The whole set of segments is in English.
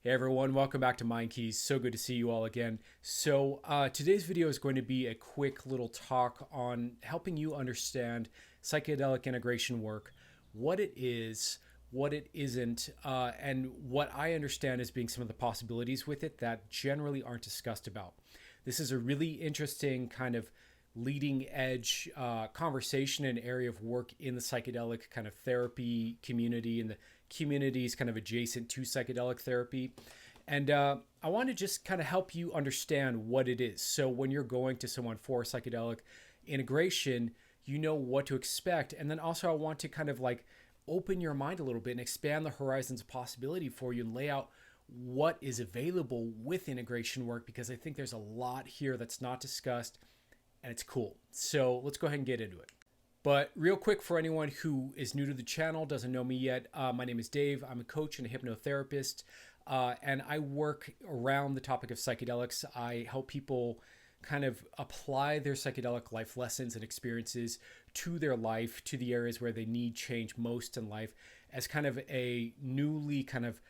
Hey everyone, welcome back to Mind Keys. So good to see you all again. So today's video is going to be a quick little talk on helping you understand psychedelic integration work, what it is, what it isn't, and what I understand as being some of the possibilities with it that generally aren't discussed about. This is a really interesting kind of leading edge conversation and area of work in the psychedelic kind of therapy community and the communities kind of adjacent to psychedelic therapy. And I want to just kind of help you understand what it is. So when you're going to someone for psychedelic integration, you know what to expect. And then also I want to kind of like open your mind a little bit and expand the horizons of possibility for you and lay out what is available with integration work, because I think there's a lot here that's not discussed and it's cool. So let's go ahead and get into it. But real quick, for anyone who is new to the channel, doesn't know me yet, my name is Dave. I'm a coach and a hypnotherapist, and I work around the topic of psychedelics. I help people kind of apply their psychedelic life lessons and experiences to their life, to the areas where they need change most in life, as kind of a newly kind of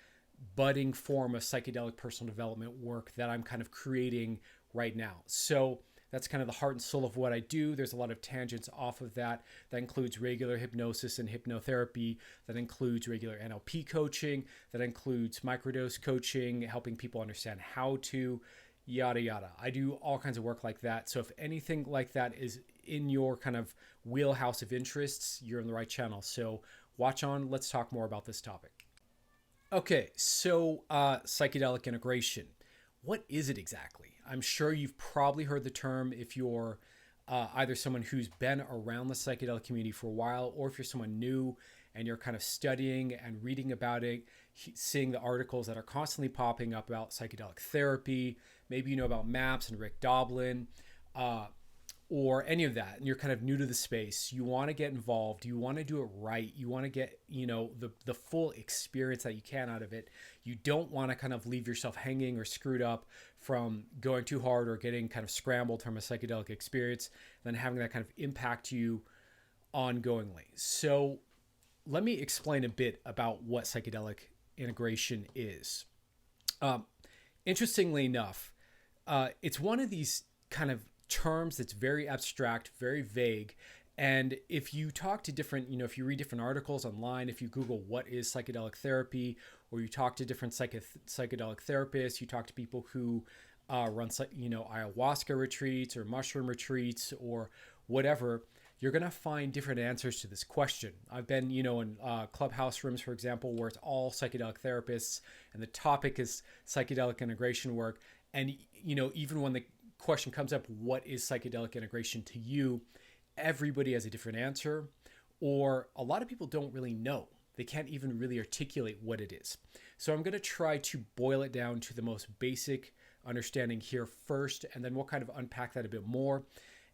budding form of psychedelic personal development work that I'm kind of creating right now. So that's kind of the heart and soul of what I do. There's a lot of tangents off of that. That includes regular hypnosis and hypnotherapy. That includes regular NLP coaching. That includes microdose coaching, helping people understand how to, yada, yada. I do all kinds of work like that. So if anything like that is in your kind of wheelhouse of interests, you're in the right channel. So watch on. Let's talk more about this topic. Okay, so psychedelic integration. What is it exactly? I'm sure you've probably heard the term if you're either someone who's been around the psychedelic community for a while, or if you're someone new and you're kind of studying and reading about it, seeing the articles that are constantly popping up about psychedelic therapy. Maybe you know about MAPS and Rick Doblin, or any of that, and you're kind of new to the space. You want to get involved. You want to do it right. You want to get, the full experience that you can out of it. You don't want to kind of leave yourself hanging or screwed up from going too hard or getting kind of scrambled from a psychedelic experience, then having that kind of impact you ongoingly. So let me explain a bit about what psychedelic integration is. Interestingly enough, it's one of these kind of terms that's very abstract, very vague. And if you talk to different, if you read different articles online, if you Google what is psychedelic therapy, or you talk to different psychedelic therapists, you talk to people who run, ayahuasca retreats or mushroom retreats or whatever, you're going to find different answers to this question. I've been, in clubhouse rooms, for example, where it's all psychedelic therapists and the topic is psychedelic integration work. And, even when the question comes up, what is psychedelic integration to you? Everybody has a different answer, or a lot of people don't really know. They can't even really articulate what it is. So I'm going to try to boil it down to the most basic understanding here first, and then we'll kind of unpack that a bit more.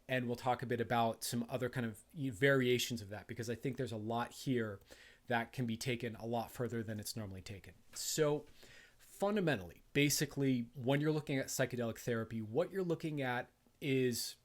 And we'll talk a bit about some other kind of variations of that, because I think there's a lot here that can be taken a lot further than it's normally taken. So fundamentally, basically, when you're looking at psychedelic therapy, what you're looking at is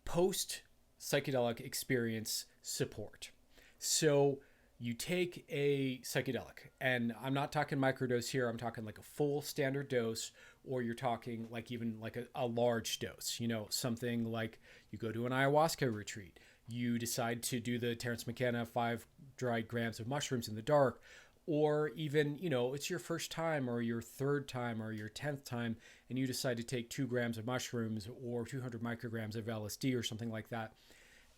post-psychedelic experience support. So you take a psychedelic, and I'm not talking microdose here, I'm talking like a full standard dose, or you're talking like even like a large dose, something like you go to an ayahuasca retreat, you decide to do the Terrence McKenna 5 dried grams of mushrooms in the dark, or even, it's your first time or your third time or your 10th time, and you decide to take 2 grams of mushrooms or 200 micrograms of LSD or something like that.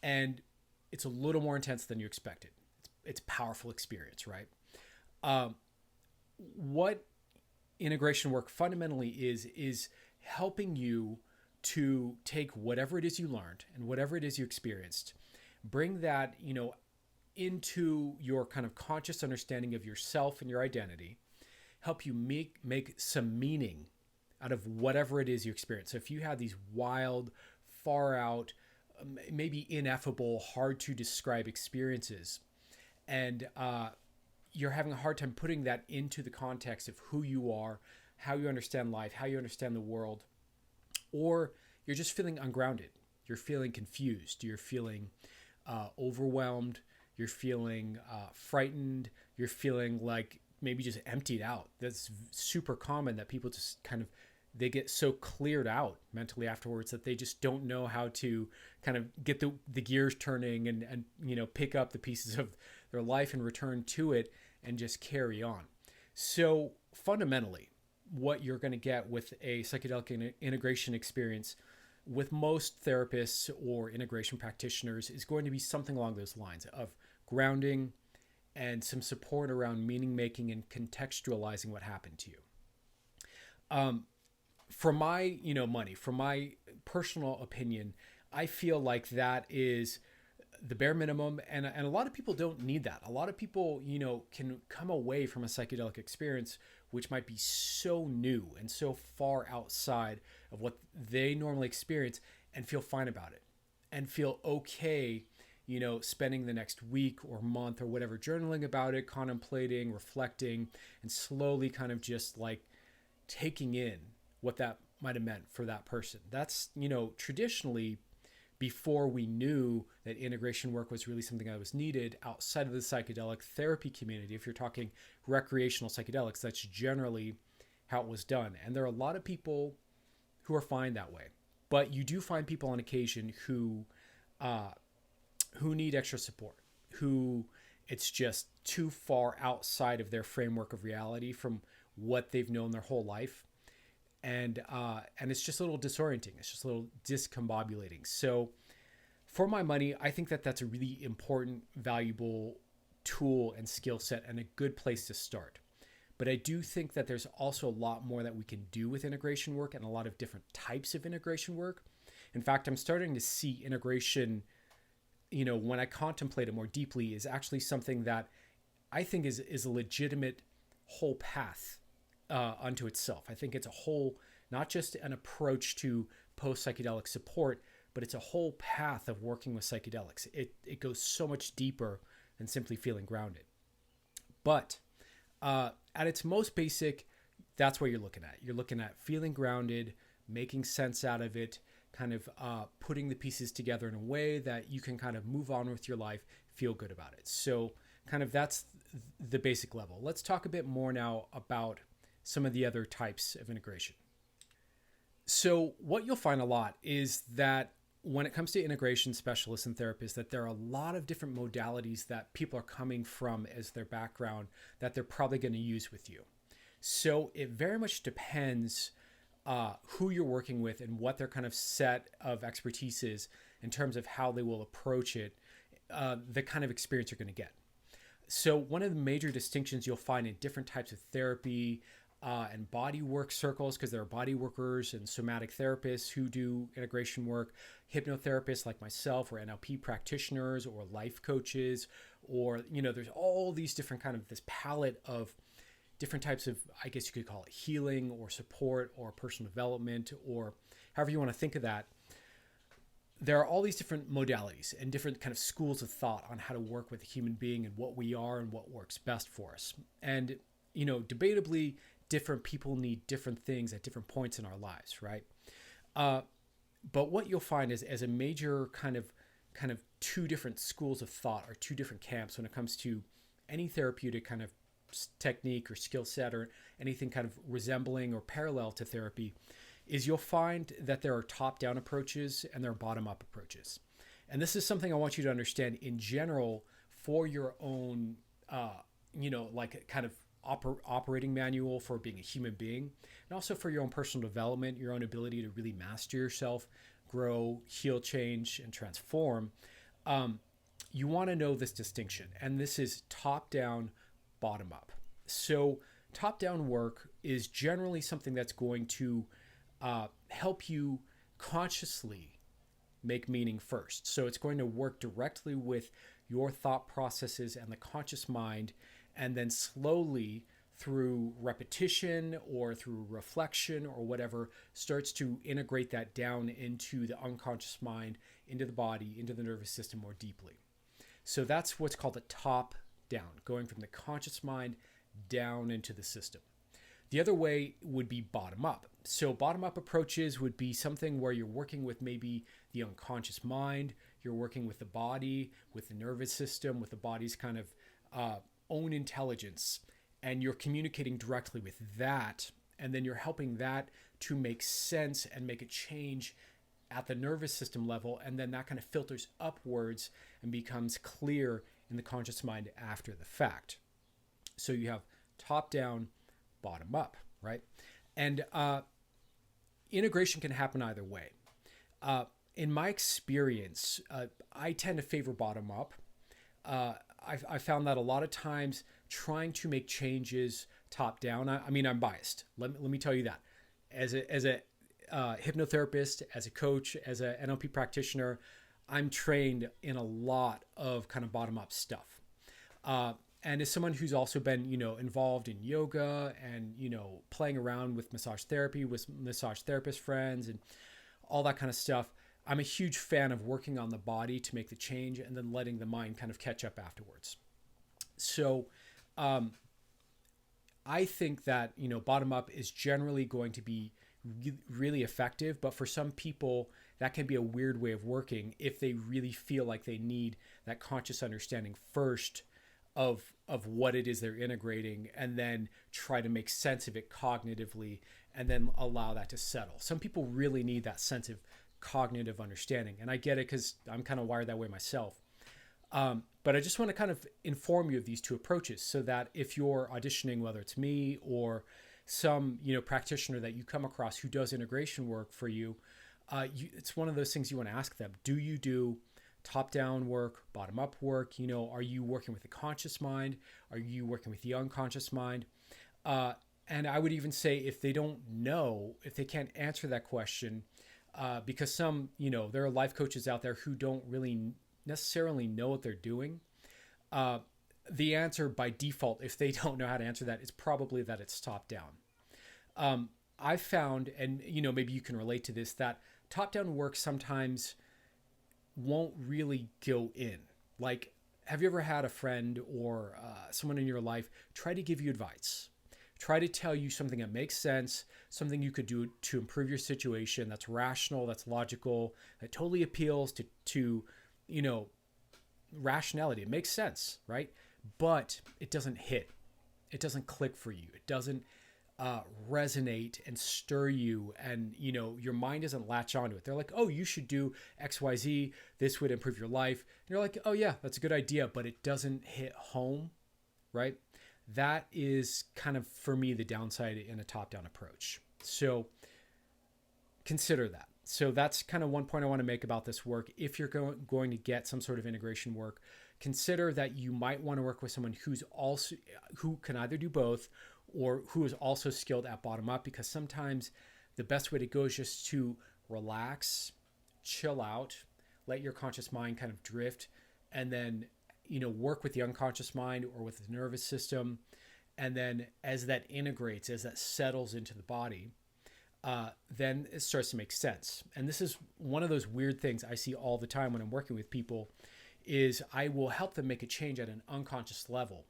And it's a little more intense than you expected. It's a powerful experience, right? What integration work fundamentally is helping you to take whatever it is you learned and whatever it is you experienced, bring that, into your kind of conscious understanding of yourself and your identity, help you make some meaning out of whatever it is you experience. So if you have these wild, far out, maybe ineffable, hard to describe experiences, and you're having a hard time putting that into the context of who you are, how you understand life, how you understand the world, or you're just feeling ungrounded, you're feeling confused, you're feeling overwhelmed, you're feeling frightened, you're feeling like maybe just emptied out. That's super common, that people just kind of, they get so cleared out mentally afterwards that they just don't know how to kind of get the gears turning and pick up the pieces of their life and return to it and just carry on. So fundamentally, what you're going to get with a psychedelic integration experience with most therapists or integration practitioners is going to be something along those lines of grounding and some support around meaning making and contextualizing what happened to you. For my, money, from my personal opinion, I feel like that is the bare minimum. And a lot of people don't need that. A lot of people, can come away from a psychedelic experience, which might be so new and so far outside of what they normally experience, and feel fine about it and feel okay, spending the next week or month or whatever, journaling about it, contemplating, reflecting, and slowly kind of just like taking in what that might have meant for that person. That's, traditionally, before we knew that integration work was really something that was needed outside of the psychedelic therapy community. If you're talking recreational psychedelics, that's generally how it was done. And there are a lot of people who are fine that way. But you do find people on occasion who need extra support, who it's just too far outside of their framework of reality from what they've known their whole life. And it's just a little disorienting. It's just a little discombobulating. So for my money, I think that that's a really important, valuable tool and skill set and a good place to start. But I do think that there's also a lot more that we can do with integration work and a lot of different types of integration work. In fact, I'm starting to see integration, when I contemplate it more deeply, is actually something that I think is a legitimate whole path unto itself. I think it's a whole, not just an approach to post-psychedelic support, but it's a whole path of working with psychedelics. It goes so much deeper than simply feeling grounded. But at its most basic, that's what you're looking at. You're looking at feeling grounded, making sense out of it, kind of putting the pieces together in a way that you can kind of move on with your life, feel good about it. So kind of that's the basic level. Let's talk a bit more now about some of the other types of integration. So what you'll find a lot is that when it comes to integration specialists and therapists, that there are a lot of different modalities that people are coming from as their background that they're probably going to use with you. So it very much depends who you're working with and what their kind of set of expertise is in terms of how they will approach it, the kind of experience you're going to get. So one of the major distinctions you'll find in different types of therapy and body work circles, because there are body workers and somatic therapists who do integration work, hypnotherapists like myself, or NLP practitioners, or life coaches, or, there's all these different kind of this palette of different types of, I guess you could call it healing or support or personal development, or however you want to think of that. There are all these different modalities and different kind of schools of thought on how to work with a human being and what we are and what works best for us. And, debatably, different people need different things at different points in our lives, right? But what you'll find is, as a major kind of two different schools of thought or two different camps when it comes to any therapeutic kind of technique or skill set or anything kind of resembling or parallel to therapy, is you'll find that there are top-down approaches and there are bottom-up approaches. And this is something I want you to understand in general for your own, like kind of operating manual for being a human being, and also for your own personal development, your own ability to really master yourself, grow, heal, change, and transform. You want to know this distinction, and this is top-down, bottom-up. So top-down work is generally something that's going to help you consciously make meaning first. So it's going to work directly with your thought processes and the conscious mind, and then slowly through repetition or through reflection or whatever starts to integrate that down into the unconscious mind, into the body, into the nervous system more deeply. So that's what's called a top down, going from the conscious mind down into the system. The other way would be bottom up. So bottom up approaches would be something where you're working with maybe the unconscious mind, you're working with the body, with the nervous system, with the body's kind of own intelligence, and you're communicating directly with that, and then you're helping that to make sense and make a change at the nervous system level, and then that kind of filters upwards and becomes clear in the conscious mind after the fact. So you have top down, bottom up, right? And integration can happen either way. In my experience, I tend to favor bottom up. I found that a lot of times trying to make changes top down. I mean, I'm biased. Let me tell you that. As a hypnotherapist, as a coach, as an NLP practitioner, I'm trained in a lot of kind of bottom up stuff. And as someone who's also been, involved in yoga and, playing around with massage therapy with massage therapist friends and all that kind of stuff, I'm a huge fan of working on the body to make the change and then letting the mind kind of catch up afterwards. So I think that, bottom up is generally going to be really effective, but for some people that can be a weird way of working if they really feel like they need that conscious understanding first of what it is they're integrating, and then try to make sense of it cognitively and then allow that to settle. Some people really need that sense of cognitive understanding, and I get it because I'm kind of wired that way myself. But I just want to kind of inform you of these two approaches so that if you're auditioning, whether it's me or some practitioner that you come across who does integration work for you, it's one of those things you want to ask them. Do you do top-down work, bottom-up work? Are you working with the conscious mind? Are you working with the unconscious mind? And I would even say if they don't know, if they can't answer that question, because some, there are life coaches out there who don't really necessarily know what they're doing. The answer by default, if they don't know how to answer that, is probably that it's top-down. I've found, and maybe you can relate to this, that top-down work sometimes won't really go in. Like, have you ever had a friend or someone in your life try to give you advice? Try to tell you something that makes sense, something you could do to improve your situation, that's rational, that's logical, that totally appeals to rationality. It makes sense, right? But it doesn't hit. It doesn't click for you. It doesn't resonate and stir you, and your mind doesn't latch onto it. They're like, oh, you should do XYZ, this would improve your life, and you're like, oh yeah, that's a good idea, but it doesn't hit home, right? That is kind of, for me, the downside in a top-down approach. So consider that. So that's kind of one point I want to make about this work. If you're going to get some sort of integration work, consider that you might want to work with someone who can either do both, or who is also skilled at bottom up, because sometimes the best way to go is just to relax, chill out, let your conscious mind kind of drift, and then, work with the unconscious mind or with the nervous system. And then as that integrates, as that settles into the body, then it starts to make sense. And this is one of those weird things I see all the time when I'm working with people, is I will help them make a change at an unconscious level.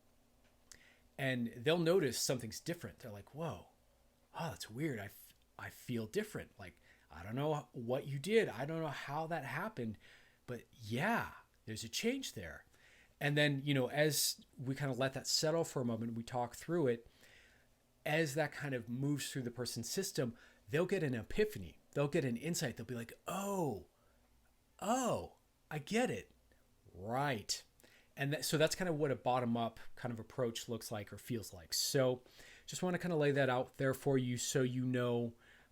And they'll notice something's different. They're like, whoa, oh, that's weird. I feel different. Like, I don't know what you did. I don't know how that happened, but yeah, there's a change there. And then, as we kind of let that settle for a moment, we talk through it, as that kind of moves through the person's system, they'll get an epiphany. They'll get an insight. They'll be like, oh, I get it. Right. And so that's kind of what a bottom-up kind of approach looks like or feels like. So just want to kind of lay that out there for you, so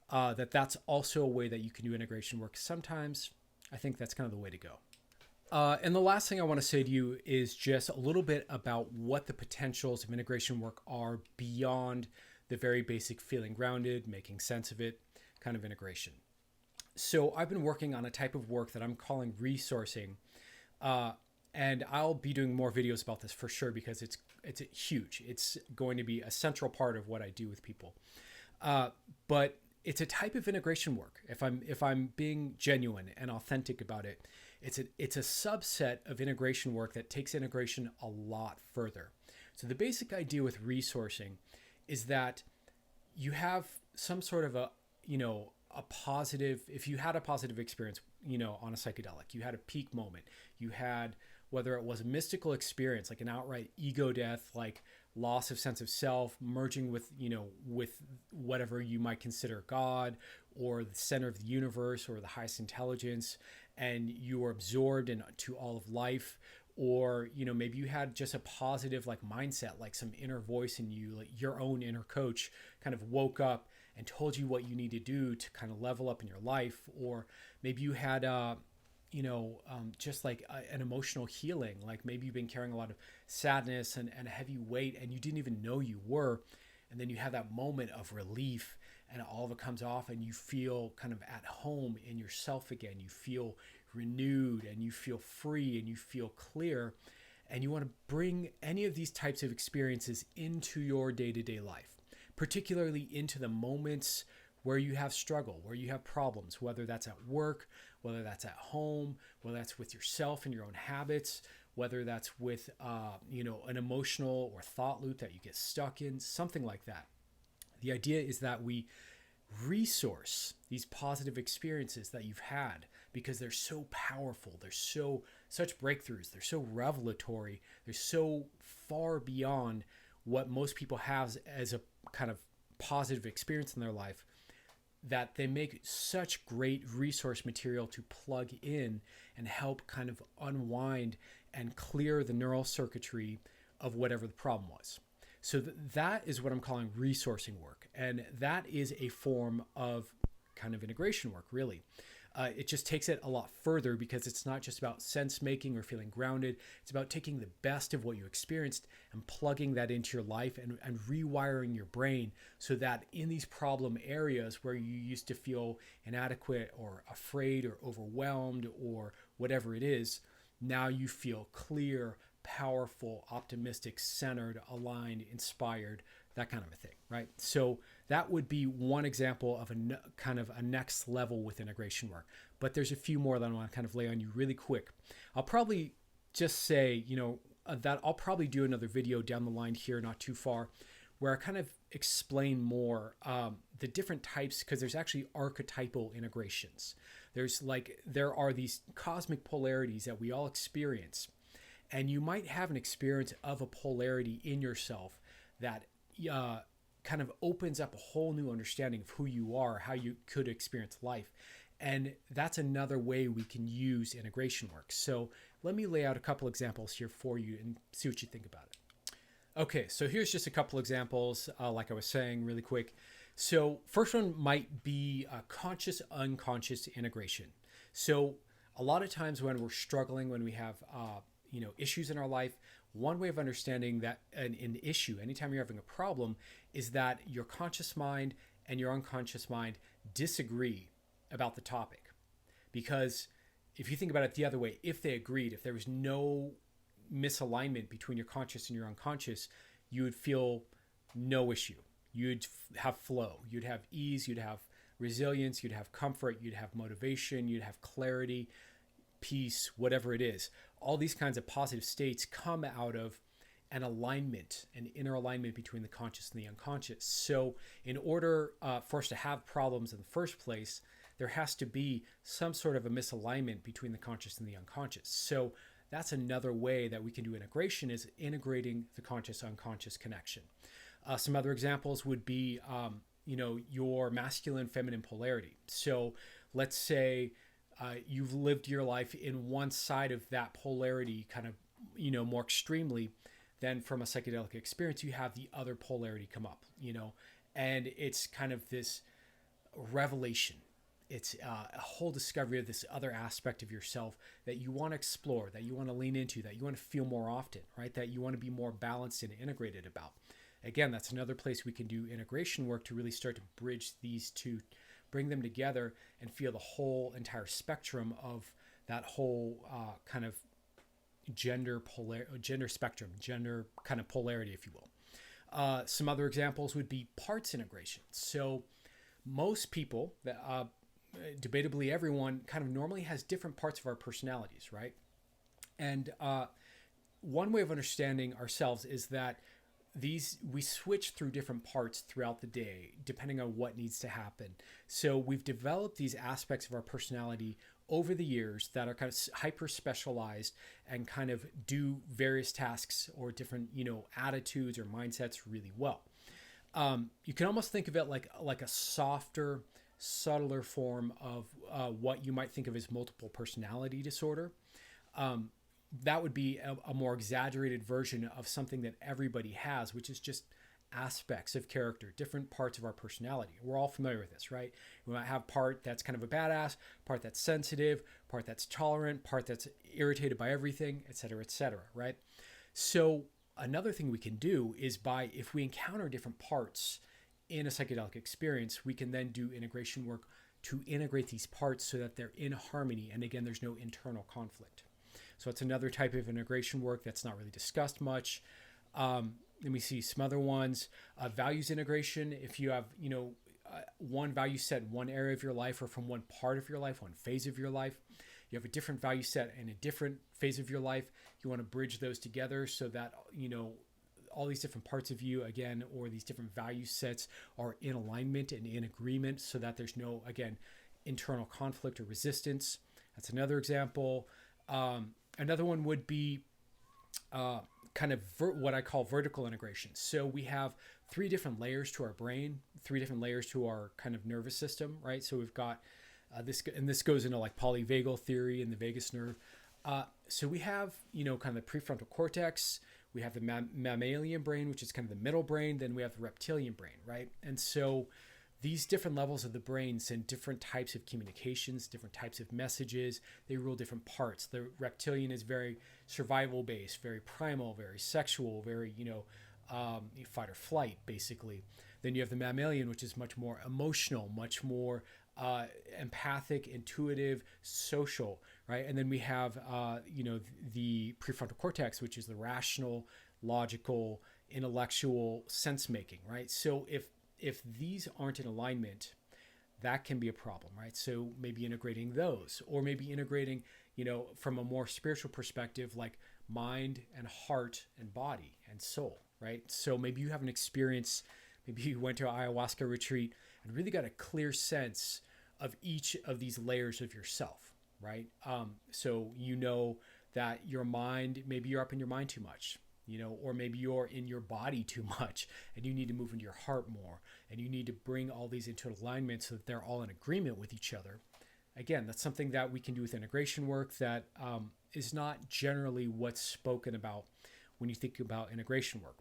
that that's also a way that you can do integration work. Sometimes I think that's kind of the way to go. And the last thing I want to say to you is just a little bit about what the potentials of integration work are beyond the very basic feeling grounded, making sense of it kind of integration. So I've been working on a type of work that I'm calling resourcing. And I'll be doing more videos about this for sure, because it's huge. It's going to be a central part of what I do with people. But it's a type of integration work. If I'm being genuine and authentic about it, it's a subset of integration work that takes integration a lot further. So the basic idea with resourcing is that you have some sort of a positive, if you had a positive experience, on a psychedelic, you had a peak moment, you had, whether it was a mystical experience, like an outright ego death, like loss of sense of self, merging with, with whatever you might consider God or the center of the universe or the highest intelligence, and you were absorbed into all of life. Or, maybe you had just a positive like mindset, like some inner voice in you, like your own inner coach kind of woke up and told you what you need to do to kind of level up in your life. Or maybe you had just like an emotional healing. Like maybe you've been carrying a lot of sadness and a heavy weight and you didn't even know you were. And then you have that moment of relief and all of it comes off and you feel kind of at home in yourself again. You feel renewed and you feel free and you feel clear. And you want to bring any of these types of experiences into your day-to-day life, particularly into the moments where you have struggle, where you have problems, whether that's at work, whether that's at home, whether that's with yourself and your own habits, whether that's with, an emotional or thought loop that you get stuck in, something like that. The idea is that we resource these positive experiences that you've had because they're so powerful. They're such breakthroughs. They're so revelatory. They're so far beyond what most people have as a kind of positive experience in their life, that they make such great resource material to plug in and help kind of unwind and clear the neural circuitry of whatever the problem was. So that is what I'm calling resourcing work. And that is a form of kind of integration work, really. It just takes it a lot further because it's not just about sense making or feeling grounded. It's about taking the best of what you experienced and plugging that into your life and rewiring your brain so that in these problem areas where you used to feel inadequate or afraid or overwhelmed or whatever it is, now you feel clear, powerful, optimistic, centered, aligned, inspired, that kind of a thing, right? So that would be one example of kind of a next level with integration work. But there's a few more that I want to kind of lay on you really quick. I'll probably just say, that I'll probably do another video down the line here, not too far, where I kind of explain more the different types, because there's actually archetypal integrations. There are these cosmic polarities that we all experience. And you might have an experience of a polarity in yourself that kind of opens up a whole new understanding of who you are, how you could experience life. And that's another way we can use integration work. So let me lay out a couple examples here for you and see what you think about it. Okay, so here's just a couple examples, like I was saying really quick. So first one might be conscious unconscious integration. So a lot of times when we're struggling, when we have issues in our life, one way of understanding that an issue, anytime you're having a problem, is that your conscious mind and your unconscious mind disagree about the topic. Because if you think about it the other way, if they agreed, if there was no misalignment between your conscious and your unconscious, you would feel no issue. You'd have flow, you'd have ease, you'd have resilience, you'd have comfort, you'd have motivation, you'd have clarity, peace, whatever it is. All these kinds of positive states come out of an alignment, an inner alignment between the conscious and the unconscious. So in order for us to have problems in the first place, there has to be some sort of a misalignment between the conscious and the unconscious. So that's another way that we can do integration, is integrating the conscious-unconscious connection. Some other examples would be, your masculine-feminine polarity. So let's say you've lived your life in one side of that polarity kind of, more extremely. Then from a psychedelic experience, you have the other polarity come up, and it's kind of this revelation. It's a whole discovery of this other aspect of yourself that you want to explore, that you want to lean into, that you want to feel more often, right? That you want to be more balanced and integrated about. Again, that's another place we can do integration work to really start to bridge these two, bring them together and feel the whole entire spectrum of that whole kind of gender spectrum, gender kind of polarity, if you will. Some other examples would be parts integration. So most people, debatably everyone, kind of normally has different parts of our personalities, right? And one way of understanding ourselves is that we switch through different parts throughout the day, depending on what needs to happen. So we've developed these aspects of our personality over the years that are kind of hyper specialized and kind of do various tasks or different, attitudes or mindsets really well. You can almost think of it like a softer, subtler form of what you might think of as multiple personality disorder. That would be a more exaggerated version of something that everybody has, which is just aspects of character, different parts of our personality. We're all familiar with this, right? We might have part that's kind of a badass, part that's sensitive, part that's tolerant, part that's irritated by everything, et cetera, right? So another thing we can do is if we encounter different parts in a psychedelic experience, we can then do integration work to integrate these parts so that they're in harmony. And again, there's no internal conflict. So it's another type of integration work that's not really discussed much. Let me see some other ones. Values integration. If you have, one value set in one area of your life or from one part of your life, one phase of your life, you have a different value set in a different phase of your life. You want to bridge those together so that, all these different parts of you, again, or these different value sets are in alignment and in agreement so that there's no, again, internal conflict or resistance. That's another example. Another one would be what I call vertical integration. So we have 3 different layers to our brain, 3 different layers to our kind of nervous system, right? So we've got this goes into like polyvagal theory and the vagus nerve. So we have, kind of the prefrontal cortex, we have the mammalian brain, which is kind of the middle brain, then we have the reptilian brain, right? And so these different levels of the brain send different types of communications, different types of messages. They rule different parts. The reptilian is very survival based, very primal, very sexual, very, fight or flight, basically. Then you have the mammalian, which is much more emotional, much more empathic, intuitive, social, right? And then we have, the prefrontal cortex, which is the rational, logical, intellectual sense making, right? So if these aren't in alignment, that can be a problem, right? So maybe integrating those, or maybe integrating, from a more spiritual perspective, like mind and heart and body and soul, right? So maybe you have an experience, maybe you went to an ayahuasca retreat and really got a clear sense of each of these layers of yourself, right? So that your mind, maybe you're up in your mind too much, or maybe you're in your body too much and you need to move into your heart more, and you need to bring all these into alignment so that they're all in agreement with each other. Again, that's something that we can do with integration work that is not generally what's spoken about when you think about integration work.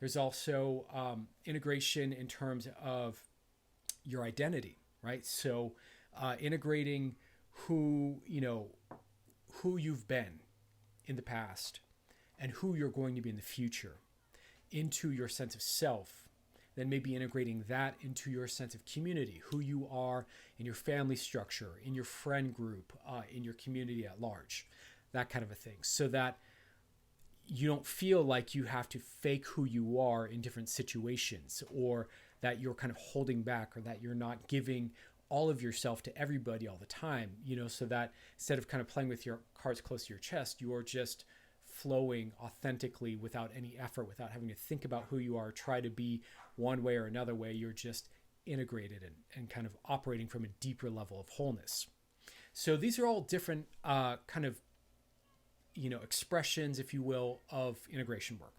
There's also integration in terms of your identity, right? So integrating who you've been in the past and who you're going to be in the future into your sense of self, then maybe integrating that into your sense of community, who you are in your family structure, in your friend group, in your community at large, that kind of a thing, so that you don't feel like you have to fake who you are in different situations, or that you're kind of holding back, or that you're not giving all of yourself to everybody all the time, so that instead of kind of playing with your cards close to your chest, you are just flowing authentically without any effort, without having to think about who you are, try to be one way or another way. You're just integrated and kind of operating from a deeper level of wholeness. So these are all different kind of, expressions, if you will, of integration work.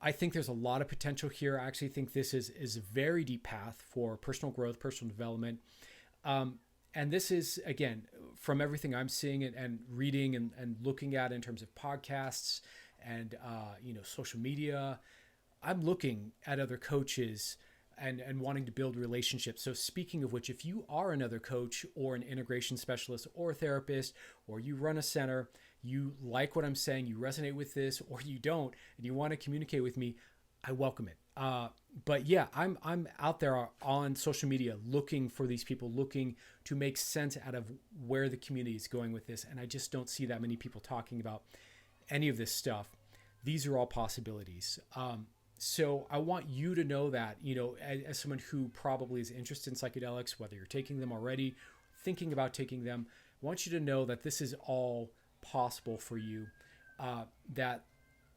I think there's a lot of potential here. I actually think this is a very deep path for personal growth, personal development. And this is, again, from everything I'm seeing and reading and looking at in terms of podcasts and, social media, I'm looking at other coaches and wanting to build relationships. So speaking of which, if you are another coach or an integration specialist or a therapist, or you run a center, you like what I'm saying, you resonate with this, or you don't, and you want to communicate with me, I welcome it. But yeah, I'm out there on social media looking for these people, looking to make sense out of where the community is going with this. And I just don't see that many people talking about any of this stuff. These are all possibilities. So I want you to know that, as someone who probably is interested in psychedelics, whether you're taking them already, thinking about taking them, I want you to know that this is all possible for you, that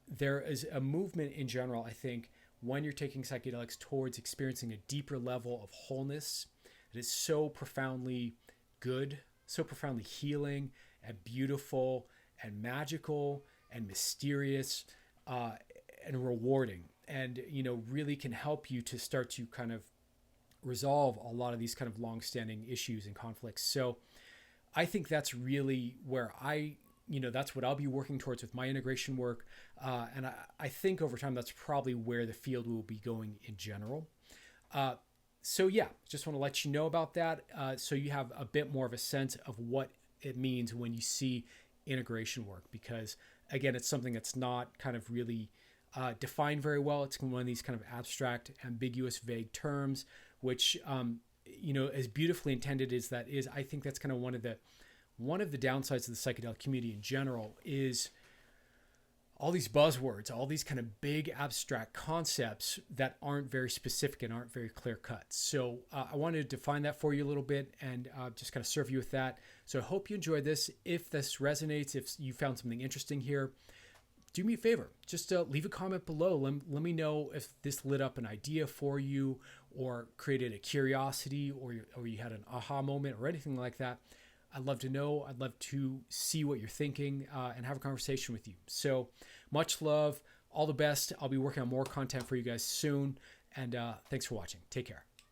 there is a movement in general, I think, when you're taking psychedelics towards experiencing a deeper level of wholeness that is so profoundly good so profoundly healing and beautiful and magical and mysterious and rewarding, and really can help you to start to kind of resolve a lot of these kind of long-standing issues and conflicts. So I think that's really where that's what I'll be working towards with my integration work. And I think over time, that's probably where the field will be going in general. So yeah, just want to let you know about that. So you have a bit more of a sense of what it means when you see integration work, because again, it's something that's not kind of really defined very well. It's one of these kind of abstract, ambiguous, vague terms, which, as beautifully intended as that is, I think that's kind of one of the downsides of the psychedelic community in general is all these buzzwords, all these kind of big abstract concepts that aren't very specific and aren't very clear cut. So I wanted to define that for you a little bit and just kind of serve you with that. So I hope you enjoyed this. If this resonates, if you found something interesting here, do me a favor, just leave a comment below. Let me know if this lit up an idea for you or created a curiosity or you had an aha moment or anything like that. I'd love to know. I'd love to see what you're thinking and have a conversation with you. So much love. All the best. I'll be working on more content for you guys soon. And thanks for watching. Take care.